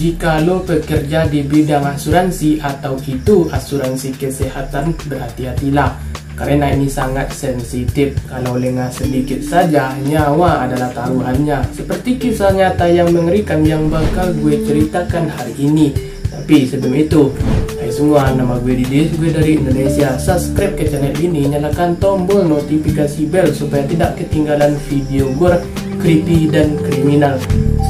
Jika lo bekerja di bidang asuransi atau itu asuransi kesehatan, berhati-hatilah karena ini sangat sensitif. Kalau lengah sedikit saja, nyawa adalah taruhannya. Seperti kisah nyata yang mengerikan yang bakal gue ceritakan hari ini. Tapi sebelum itu, hai semua, nama gue Didis, gue dari Indonesia. Subscribe ke channel ini, nyalakan tombol notifikasi bell supaya tidak ketinggalan video gore, creepy, dan kriminal.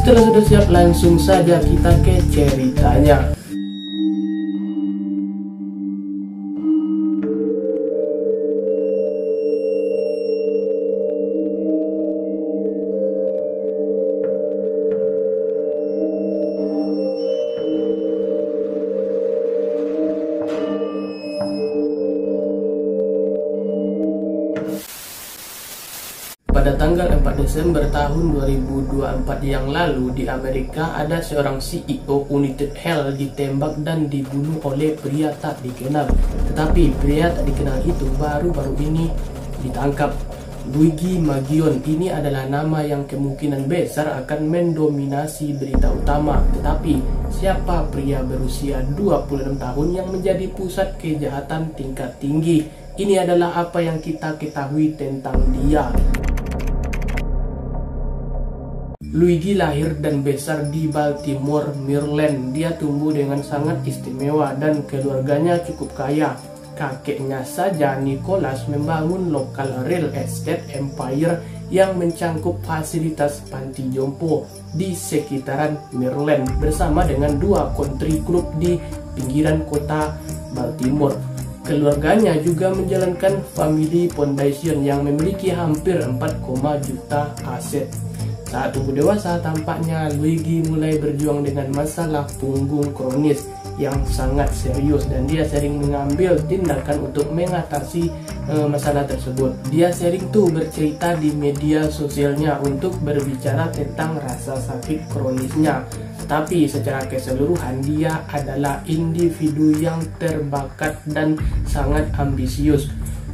Setelah sudah siap, langsung saja kita ke ceritanya. Pada tanggal 4 Desember tahun 2024 yang lalu di Amerika, ada seorang CEO United Health ditembak dan dibunuh oleh pria tak dikenal. Tetapi pria tak dikenal itu baru-baru ini ditangkap. Luigi Mangione ini adalah nama yang kemungkinan besar akan mendominasi berita utama. Tetapi siapa pria berusia 26 tahun yang menjadi pusat kejahatan tingkat tinggi? Ini adalah apa yang kita ketahui tentang dia. Luigi lahir dan besar di Baltimore, Maryland. Dia tumbuh dengan sangat istimewa dan keluarganya cukup kaya. Kakeknya saja, Nicholas, membangun lokal real estate empire yang mencangkup fasilitas panti jompo di sekitaran Maryland bersama dengan 2 country club di pinggiran kota Baltimore. Keluarganya juga menjalankan Family Foundation yang memiliki hampir 4, juta aset. Saat tumbuh dewasa, tampaknya Luigi mulai berjuang dengan masalah punggung kronis yang sangat serius dan dia sering mengambil tindakan untuk mengatasi masalah tersebut. Dia sering bercerita di media sosialnya untuk berbicara tentang rasa sakit kronisnya. Tapi secara keseluruhan dia adalah individu yang terbakat dan sangat ambisius.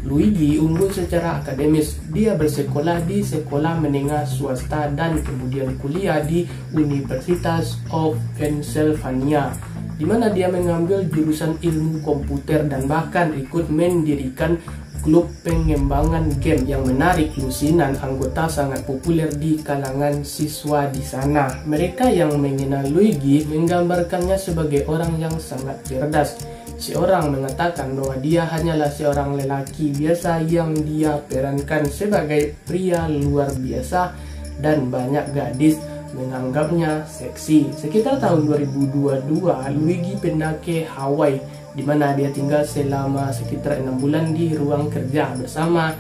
Luigi unggul secara akademis. Dia bersekolah di sekolah menengah swasta dan kemudian kuliah di University of Pennsylvania, di mana dia mengambil jurusan ilmu komputer dan bahkan ikut mendirikan klub pengembangan game yang menarik lusinan anggota sangat populer di kalangan siswa di sana. Mereka yang mengenal Luigi menggambarkannya sebagai orang yang sangat cerdas. Seorang mengatakan bahwa dia hanyalah seorang lelaki biasa yang dia perankan sebagai pria luar biasa dan banyak gadis menganggapnya seksi. Sekitar tahun 2022, Luigi pindah ke Hawaii, di mana dia tinggal selama sekitar 6 bulan di ruang kerja bersama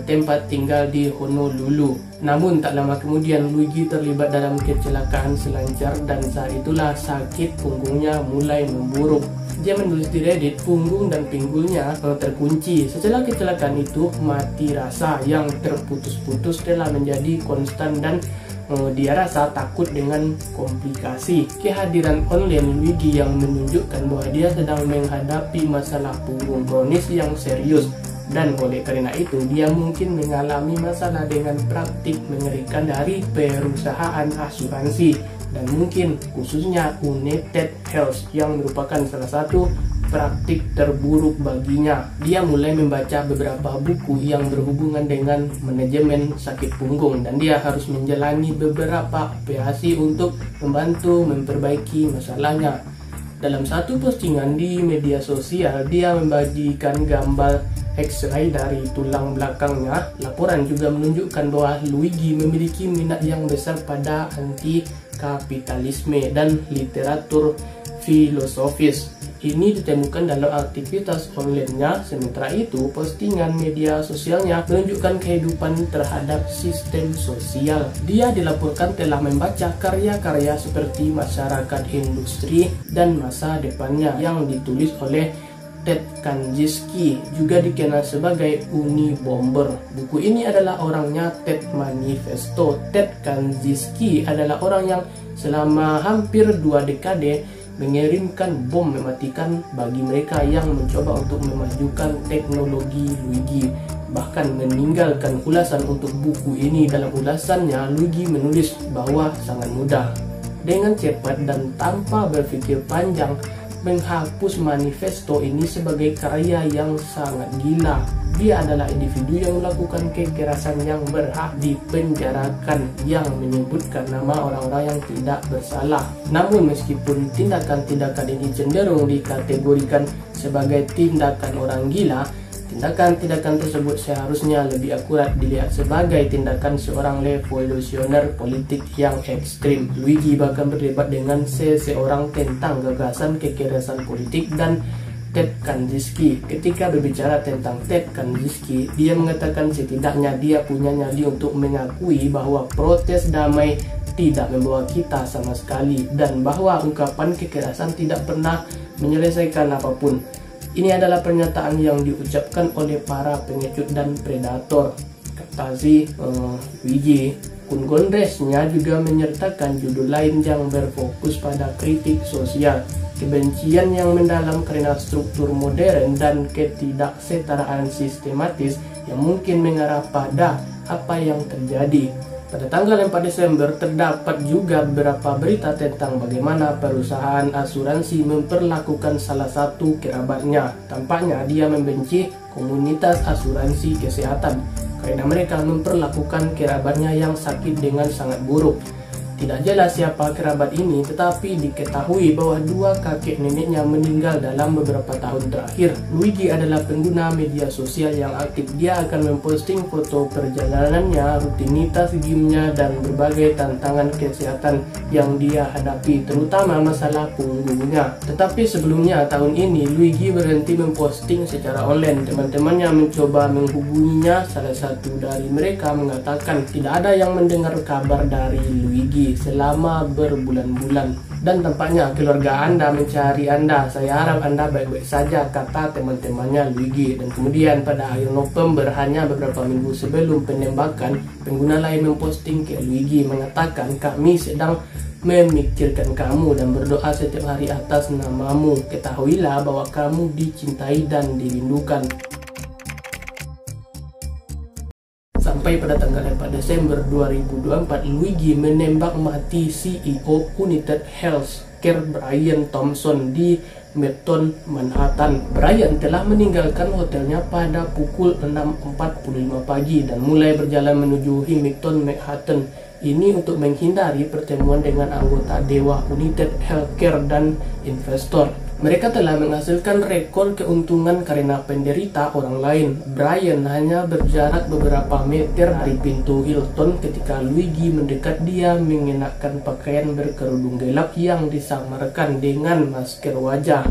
tempat tinggal di Honolulu. Namun tak lama kemudian Luigi terlibat dalam kecelakaan selancar dan saat itulah sakit punggungnya mulai memburuk. Dia menulis di Reddit, punggung dan pinggulnya terkunci. Setelah kecelakaan itu, mati rasa yang terputus-putus telah menjadi konstan dan dia rasa takut dengan komplikasi. Kehadiran online Luigi yang menunjukkan bahwa dia sedang menghadapi masalah punggung kronis yang serius. Dan oleh karena itu, dia mungkin mengalami masalah dengan praktik mengerikan dari perusahaan asuransi. Dan mungkin khususnya United Health yang merupakan salah satu praktik terburuk baginya. Dia mulai membaca beberapa buku yang berhubungan dengan manajemen sakit punggung dan dia harus menjalani beberapa operasi untuk membantu memperbaiki masalahnya. Dalam satu postingan di media sosial, dia membagikan gambar X-ray dari tulang belakangnya. Laporan juga menunjukkan bahwa Luigi memiliki minat yang besar pada anti-kapitalisme dan literatur filosofis. Ini ditemukan dalam aktivitas online-nya. Sementara itu, postingan media sosialnya menunjukkan kehidupan terhadap sistem sosial. Dia dilaporkan telah membaca karya-karya seperti Masyarakat Industri dan Masa Depannya yang ditulis oleh Ted Kaczynski, juga dikenal sebagai Unabomber. Buku ini adalah orangnya Ted Manifesto. Ted Kaczynski adalah orang yang selama hampir 2 dekade mengirimkan bom mematikan bagi mereka yang mencoba untuk memajukan teknologi Luigi. Bahkan meninggalkan ulasan untuk buku ini. Dalam ulasannya, Luigi menulis bahwa sangat mudah. dengan cepat dan tanpa berpikir panjang menghapus manifesto ini sebagai karya yang sangat gila. Dia adalah individu yang melakukan kekerasan yang berhak dipenjarakan, yang menyebutkan nama orang-orang yang tidak bersalah. Namun meskipun tindakan-tindakan ini cenderung dikategorikan sebagai tindakan orang gila, tindakan-tindakan tersebut seharusnya lebih akurat dilihat sebagai tindakan seorang revolusioner politik yang ekstrim. Luigi bahkan berdebat dengan seseorang tentang gagasan kekerasan politik dan Ted Kaczynski. Ketika berbicara tentang Ted Kaczynski, dia mengatakan setidaknya dia punya nyali untuk mengakui bahwa protes damai tidak membawa kita sama sekali, dan bahwa ungkapan kekerasan tidak pernah menyelesaikan apapun. Ini adalah pernyataan yang diucapkan oleh para pengecut dan predator, kata si Luigi. Kongresnya juga menyertakan judul lain yang berfokus pada kritik sosial, kebencian yang mendalam karena struktur modern, dan ketidaksetaraan sistematis yang mungkin mengarah pada apa yang terjadi. Pada tanggal 4 Desember terdapat juga beberapa berita tentang bagaimana perusahaan asuransi memperlakukan salah satu kerabatnya. Tampaknya dia membenci komunitas asuransi kesehatan karena mereka memperlakukan kerabatnya yang sakit dengan sangat buruk. Tidak jelas siapa kerabat ini, tetapi diketahui bahwa dua kakek neneknya meninggal dalam beberapa tahun terakhir. Luigi adalah pengguna media sosial yang aktif. Dia akan memposting foto perjalanannya, rutinitas gymnya, dan berbagai tantangan kesehatan yang dia hadapi, terutama masalah punggungnya. Tetapi sebelumnya tahun ini, Luigi berhenti memposting secara online. Teman-temannya mencoba menghubunginya. Salah satu dari mereka mengatakan tidak ada yang mendengar kabar dari Luigi selama berbulan-bulan, dan tampaknya keluarga Anda mencari Anda. Saya harap Anda baik-baik saja, kata teman-temannya Luigi. Dan kemudian pada akhir November, hanya beberapa minggu sebelum penembakan, pengguna lain memposting ke Luigi mengatakan, "Kami sedang memikirkan kamu dan berdoa setiap hari atas namamu. Ketahuilah bahwa kamu dicintai dan dirindukan." Sampai pada tanggal 4 Desember 2024, Luigi menembak mati CEO United Healthcare Brian Thompson di Midtown Manhattan. Brian telah meninggalkan hotelnya pada pukul 6.45 pagi dan mulai berjalan menuju Midtown Manhattan ini untuk menghindari pertemuan dengan anggota Dewa United Healthcare dan investor. Mereka telah menghasilkan rekor keuntungan karena penderita orang lain. Brian hanya berjarak beberapa meter dari pintu Hilton ketika Luigi mendekat. Dia mengenakan pakaian berkerudung gelap yang disamarkan dengan masker wajah.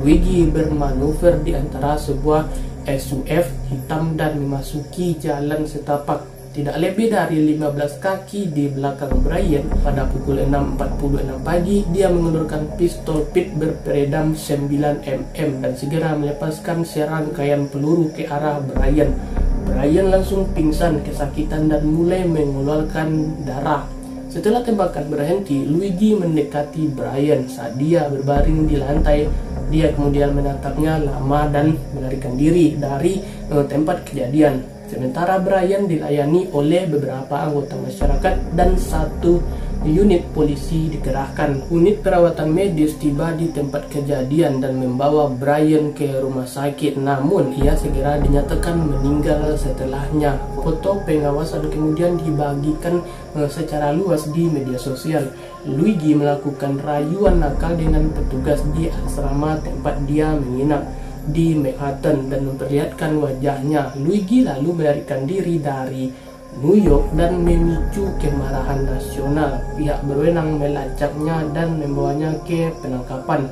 Luigi bermanuver di antara sebuah SUV hitam dan memasuki jalan setapak. Tidak lebih dari 15 kaki di belakang Brian, pada pukul 6.46 pagi, dia mengulurkan pistol pit berperedam 9 mm dan segera melepaskan serangkaian peluru ke arah Brian. Brian langsung pingsan kesakitan dan mulai mengeluarkan darah. Setelah tembakan berhenti, Luigi mendekati Brian. Saat dia berbaring di lantai, dia kemudian menatapnya lama dan melarikan diri dari tempat kejadian. Sementara Brian dilayani oleh beberapa anggota masyarakat dan satu unit polisi dikerahkan. Unit perawatan medis tiba di tempat kejadian dan membawa Brian ke rumah sakit, namun ia segera dinyatakan meninggal setelahnya. Foto pengawasan kemudian dibagikan secara luas di media sosial. Luigi melakukan rayuan nakal dengan petugas di asrama tempat dia menginap di Manhattan dan memperlihatkan wajahnya. Luigi lalu melarikan diri dari New York dan memicu kemarahan nasional. Pihak berwenang melacaknya dan membawanya ke penangkapan.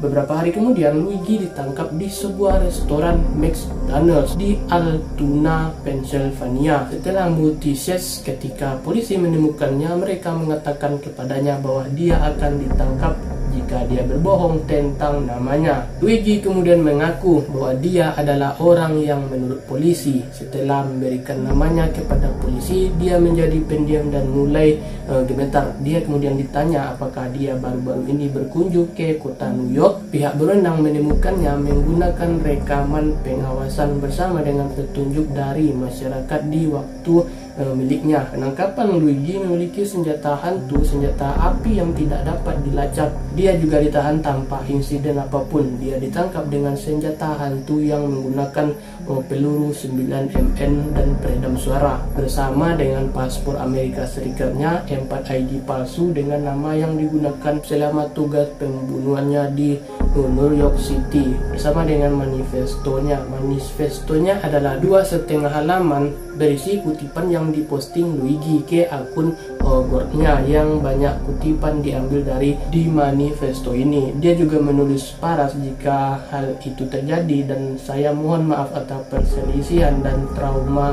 Beberapa hari kemudian, Luigi ditangkap di sebuah restoran McDonald's di Altoona, Pennsylvania. Setelah multises, ketika polisi menemukannya, mereka mengatakan kepadanya bahwa dia akan ditangkap jika dia berbohong tentang namanya. Luigi kemudian mengaku bahwa dia adalah orang yang menurut polisi. Setelah memberikan namanya kepada polisi, dia menjadi pendiam dan mulai gemetar. Dia kemudian ditanya apakah dia baru-baru ini berkunjung ke kota New York. Pihak berwenang menemukannya menggunakan rekaman pengawasan bersama dengan petunjuk dari masyarakat di waktu miliknya. Penangkapan Luigi memiliki senjata hantu, senjata api yang tidak dapat dilacak. Dia juga ditahan tanpa insiden apapun. Dia ditangkap dengan senjata hantu yang menggunakan peluru 9mm dan peredam suara, bersama dengan paspor Amerika Serikatnya, 4 ID palsu dengan nama yang digunakan selama tugas pembunuhannya di New York City, bersama dengan manifestonya. Manifestonya adalah 2,5 halaman berisi kutipan yang diposting Luigi ke akun Gordnya, yang banyak kutipan diambil dari di manifesto ini. Dia juga menulis paras jika hal itu terjadi, dan saya mohon maaf atas perselisihan dan trauma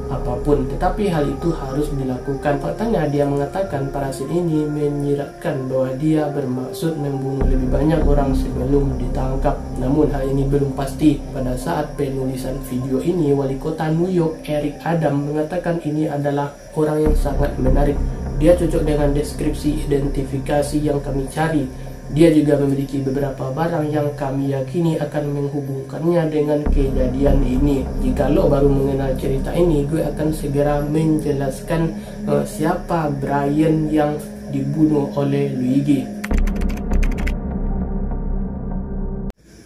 apapun, tetapi hal itu harus dilakukan. Faktanya dia mengatakan parasit ini menyiratkan bahwa dia bermaksud membunuh lebih banyak orang sebelum ditangkap. Namun hal ini belum pasti. Pada saat penulisan video ini, wali kota New York Eric Adams mengatakan ini adalah orang yang sangat menarik. Dia cocok dengan deskripsi identifikasi yang kami cari. Dia juga memiliki beberapa barang yang kami yakini akan menghubungkannya dengan kejadian ini. Jika lo baru mengenal cerita ini, gue akan segera menjelaskan siapa Brian yang dibunuh oleh Luigi.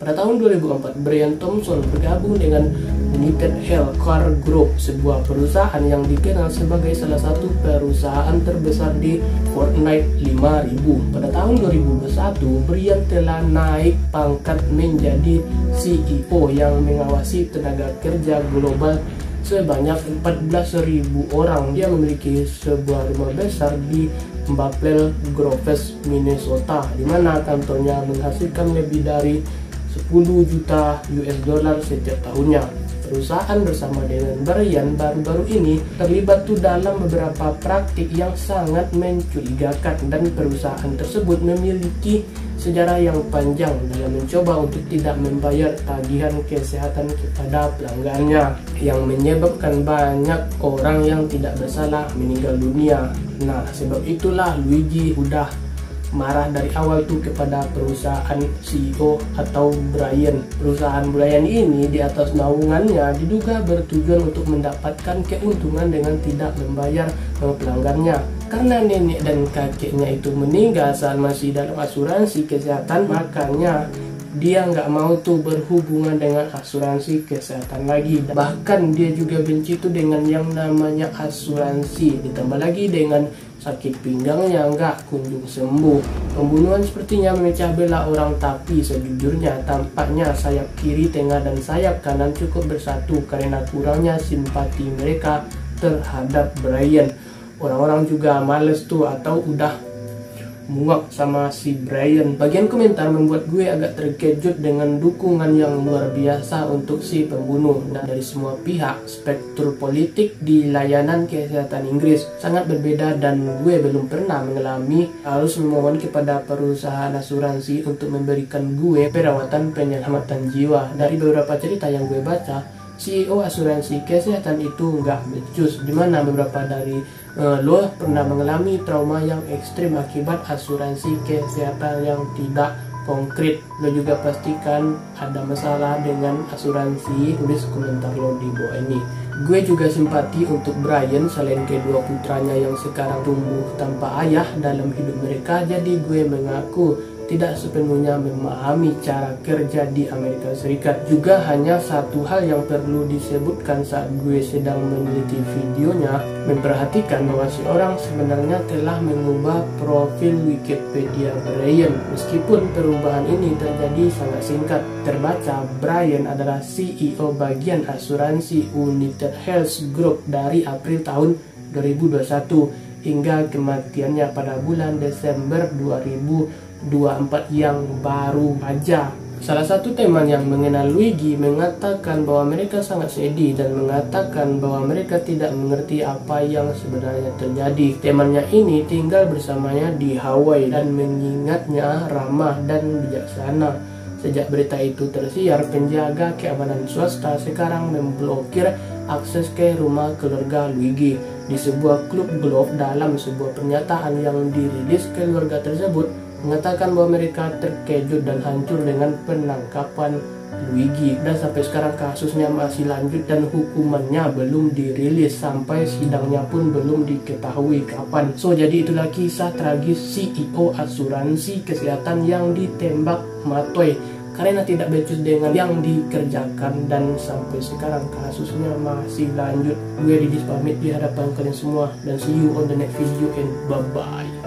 Pada tahun 2004, Brian Thompson bergabung dengan United Health Car Group, sebuah perusahaan yang dikenal sebagai salah satu perusahaan terbesar di Fortnite 5000. Pada tahun 2021, Brian telah naik pangkat menjadi CEO yang mengawasi tenaga kerja global sebanyak 14.000 orang. Dia memiliki sebuah rumah besar di Maple Grove, Minnesota, di mana kantornya menghasilkan lebih dari 10 juta US dollar setiap tahunnya. Perusahaan bersama dengan Brian baru-baru ini terlibat dalam beberapa praktik yang sangat mencurigakan, dan perusahaan tersebut memiliki sejarah yang panjang dalam mencoba untuk tidak membayar tagihan kesehatan kepada pelanggannya, yang menyebabkan banyak orang yang tidak bersalah meninggal dunia. Nah, sebab itulah Luigi udah marah dari awal kepada perusahaan CEO atau Brian. Perusahaan Brian ini di atas naungannya diduga bertujuan untuk mendapatkan keuntungan dengan tidak membayar pelanggannya. Karena nenek dan kakeknya itu meninggal saat masih dalam asuransi kesehatan, makanya dia nggak mau berhubungan dengan asuransi kesehatan lagi. Bahkan dia juga benci dengan yang namanya asuransi. Ditambah lagi dengan sakit pinggangnya nggak kunjung sembuh. Pembunuhan sepertinya memecah belah orang, tapi sejujurnya tampaknya sayap kiri, tengah, dan sayap kanan cukup bersatu karena kurangnya simpati mereka terhadap Brian. Orang-orang juga males atau udah muak sama si Brian. Bagian komentar membuat gue agak terkejut dengan dukungan yang luar biasa untuk si pembunuh. Dan dari semua pihak, spektrum politik di layanan kesehatan Inggris sangat berbeda, dan gue belum pernah mengalami harus memohon kepada perusahaan asuransi untuk memberikan gue perawatan penyelamatan jiwa. Dari beberapa cerita yang gue baca, CEO asuransi kesehatan itu nggak becus, dimana beberapa dari lo pernah mengalami trauma yang ekstrim akibat asuransi kesehatan yang tidak konkret. Lo juga pastikan ada masalah dengan asuransi. Tulis komentar lo di bawah ini. Gue juga simpati untuk Brian selain kedua putranya yang sekarang tumbuh tanpa ayah dalam hidup mereka. Jadi gue mengaku tidak sepenuhnya memahami cara kerja di Amerika Serikat. Juga hanya satu hal yang perlu disebutkan saat gue sedang meneliti videonya, memperhatikan bahwa seorang sebenarnya telah mengubah profil Wikipedia Brian. Meskipun perubahan ini terjadi sangat singkat, terbaca Brian adalah CEO bagian asuransi United Health Group dari April tahun 2021 hingga kematiannya pada bulan Desember 2024 yang baru aja. Salah satu teman yang mengenal Luigi mengatakan bahwa mereka sangat sedih dan mengatakan bahwa mereka tidak mengerti apa yang sebenarnya terjadi. Temannya ini tinggal bersamanya di Hawaii dan mengingatnya ramah dan bijaksana. Sejak berita itu tersiar, penjaga keamanan swasta sekarang memblokir akses ke rumah keluarga Luigi. Di sebuah klub golf, dalam sebuah pernyataan yang dirilis, keluarga tersebut mengatakan bahwa mereka terkejut dan hancur dengan penangkapan Luigi, dan sampai sekarang kasusnya masih lanjut dan hukumannya belum dirilis, sampai sidangnya pun belum diketahui kapan. So jadi itulah kisah tragis CEO asuransi kesehatan yang ditembak mati karena tidak becus dengan yang dikerjakan, dan sampai sekarang kasusnya masih lanjut. Gue Didis pamit di hadapan kalian semua, dan see you on the next video and bye bye.